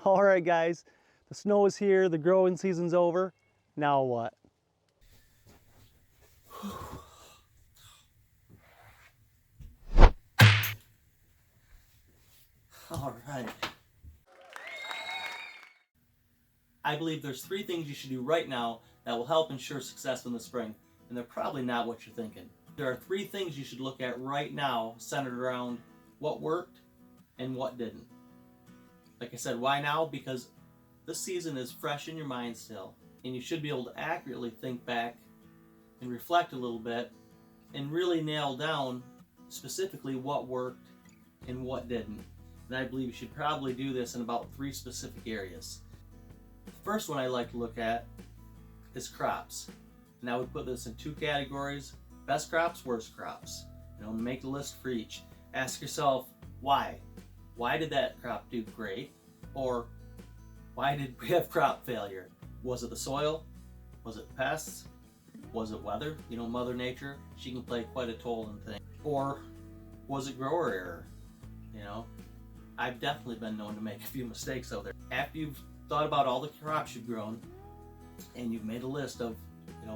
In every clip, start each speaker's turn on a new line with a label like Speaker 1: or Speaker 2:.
Speaker 1: All right, guys, the snow is here, the growing season's over. Now what?
Speaker 2: All right. I believe there's 3 things you should do right now that will help ensure success in the spring, and they're probably not what you're thinking. There are 3 things you should look at right now centered around what worked and what didn't. Like I said, why now? Because this season is fresh in your mind still, and you should be able to accurately think back and reflect a little bit and really nail down specifically what worked and what didn't. And I believe you should probably do this in about 3 specific areas. The first one I like to look at is crops. And I would put this in 2 categories: best crops, worst crops. Make a list for each. Ask yourself, why? Why did that crop do great? Or why did we have crop failure? Was it the soil? Was it pests? Was it weather? Mother Nature, she can play quite a toll in things. Or was it grower error? I've definitely been known to make a few mistakes out there. After you've thought about all the crops you've grown and you've made a list of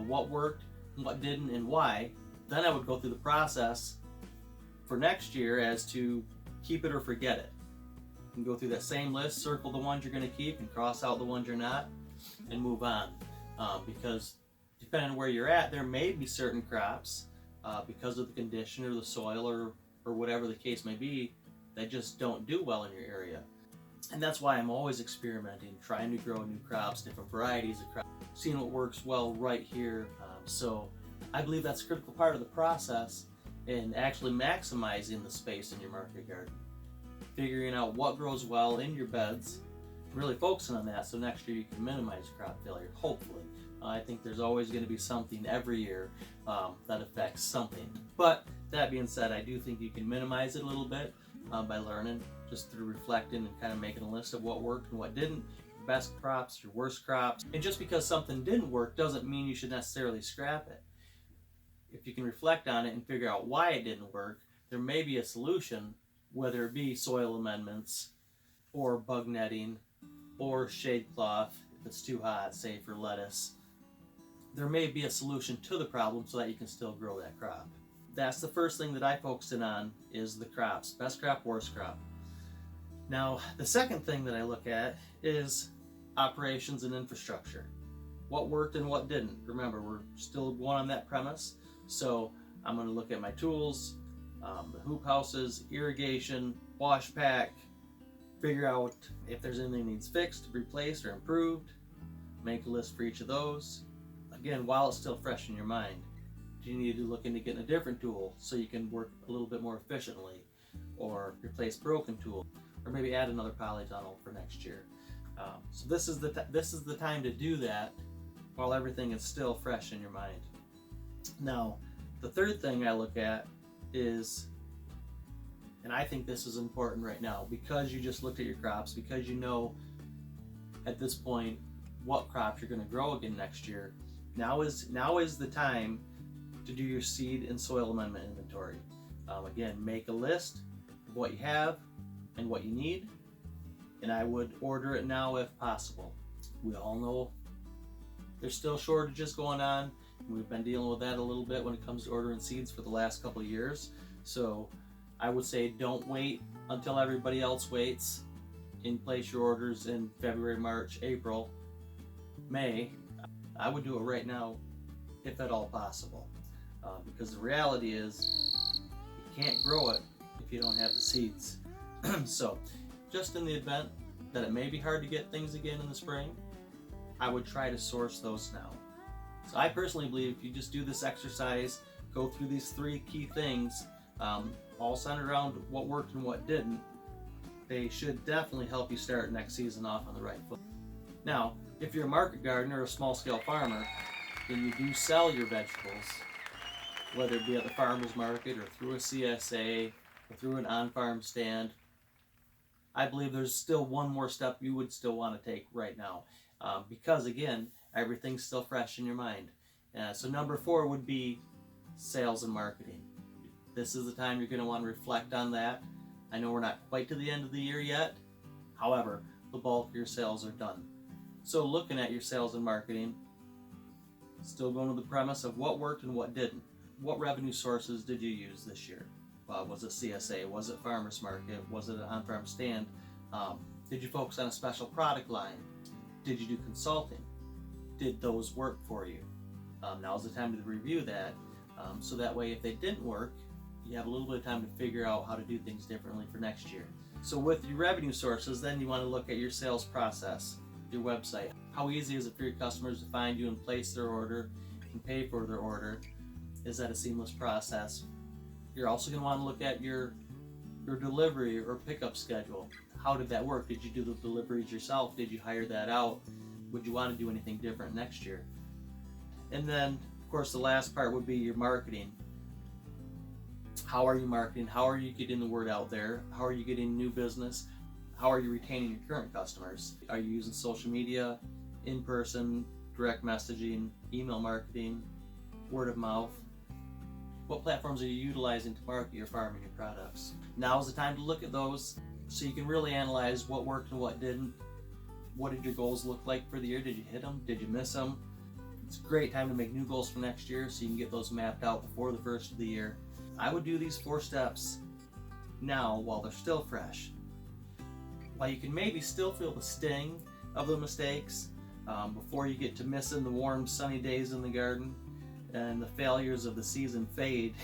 Speaker 2: what worked, what didn't, and why, then I would go through the process for next year as to keep it or forget it. You can go through that same list, circle the ones you're going to keep and cross out the ones you're not, and move on. Because depending on where you're at, there may be certain crops, because of the condition or the soil or whatever the case may be, that just don't do well in your area. And that's why I'm always experimenting, trying to grow new crops, different varieties of crops, seeing what works well right here. So I believe that's a critical part of the process in actually maximizing the space in your market garden. Figuring out what grows well in your beds, really focusing on that so next year you can minimize crop failure, hopefully. I think there's always going to be something every year that affects something. But that being said, I do think you can minimize it a little bit by learning, just through reflecting and kind of making a list of what worked and what didn't, your best crops, your worst crops. And just because something didn't work doesn't mean you should necessarily scrap it. If you can reflect on it and figure out why it didn't work, there may be a solution, whether it be soil amendments or bug netting or shade cloth if it's too hot, say for lettuce. There may be a solution to the problem so that you can still grow that crop. That's the first thing that I focus in on, is the crops. Best crop, worst crop. Now, the second thing that I look at is operations and infrastructure. What worked and what didn't. Remember, we're still going on that premise. So I'm going to look at my tools, the hoop houses, irrigation, wash pack, figure out if there's anything that needs fixed, replaced, or improved. Make a list for each of those. Again, while it's still fresh in your mind, do you need to look into getting a different tool so you can work a little bit more efficiently, or replace broken tool, or maybe add another polytunnel for next year? So this is the time to do that while everything is still fresh in your mind. Now, the third thing I look at is, and I think this is important right now, because you just looked at your crops, because you know at this point what crops you're going to grow again next year. Now is the time to do your seed and soil amendment inventory. Again, make a list of what you have and what you need, and I would order it now if possible. We all know there's still shortages going on, and we've been dealing with that a little bit when it comes to ordering seeds for the last couple of years. So I would say don't wait until everybody else waits and place your orders in February, March, April, May. I would do it right now if at all possible, because the reality is you can't grow it if you don't have the seeds. So just in the event that it may be hard to get things again in the spring, I would try to source those now. So I personally believe if you just do this exercise, go through these 3 key things, all centered around what worked and what didn't, they should definitely help you start next season off on the right foot. Now, if you're a market gardener or a small-scale farmer, then you do sell your vegetables, whether it be at the farmer's market or through a CSA or through an on-farm stand. I believe there's still one more step you would still want to take right now, because again, everything's still fresh in your mind. So number 4 would be sales and marketing. This is the time you're going to want to reflect on that. I know we're not quite to the end of the year yet. However, the bulk of your sales are done. So looking at your sales and marketing, still going to the premise of what worked and what didn't. What revenue sources did you use this year? Was it CSA? Was it farmers market? Was it an on-farm stand? Did you focus on a special product line? Did you do consulting? Did those work for you? Now's the time to review that, so that way if they didn't work, you have a little bit of time to figure out how to do things differently for next year. So with your revenue sources, then you want to look at your sales process, your website. How easy is it for your customers to find you and place their order and pay for their order? Is that a seamless process? You're also going to want to look at your delivery or pickup schedule. How did that work? Did you do the deliveries yourself? Did you hire that out? Would you want to do anything different next year? And then, of course, the last part would be your marketing. How are you marketing? How are you getting the word out there? How are you getting new business? How are you retaining your current customers? Are you using social media, in-person, direct messaging, email marketing, word of mouth? What platforms are you utilizing to market your farm and your products? Now is the time to look at those so you can really analyze what worked and what didn't. What did your goals look like for the year? Did you hit them? Did you miss them? It's a great time to make new goals for next year so you can get those mapped out before the first of the year. I would do these 4 steps now while they're still fresh. While you can maybe still feel the sting of the mistakes before you get to missing the warm sunny days in the garden and the failures of the season fade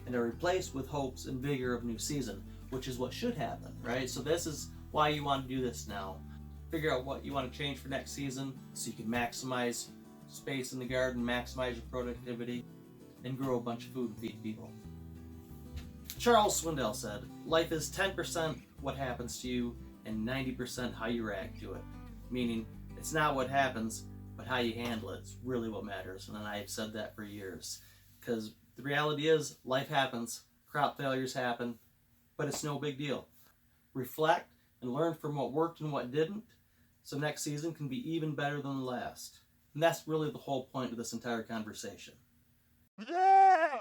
Speaker 2: and are replaced with hopes and vigor of new season, which is what should happen, right? So this is why you want to do this now. Figure out what you want to change for next season so you can maximize space in the garden, maximize your productivity, and grow a bunch of food and feed people. Charles Swindoll said, life is 10% what happens to you and 90% how you react to it. Meaning, it's not what happens, but how you handle it. It's really what matters. And I've said that for years. Because the reality is, life happens, crop failures happen, but it's no big deal. Reflect and learn from what worked and what didn't, so next season can be even better than the last. And that's really the whole point of this entire conversation.
Speaker 3: Yeah!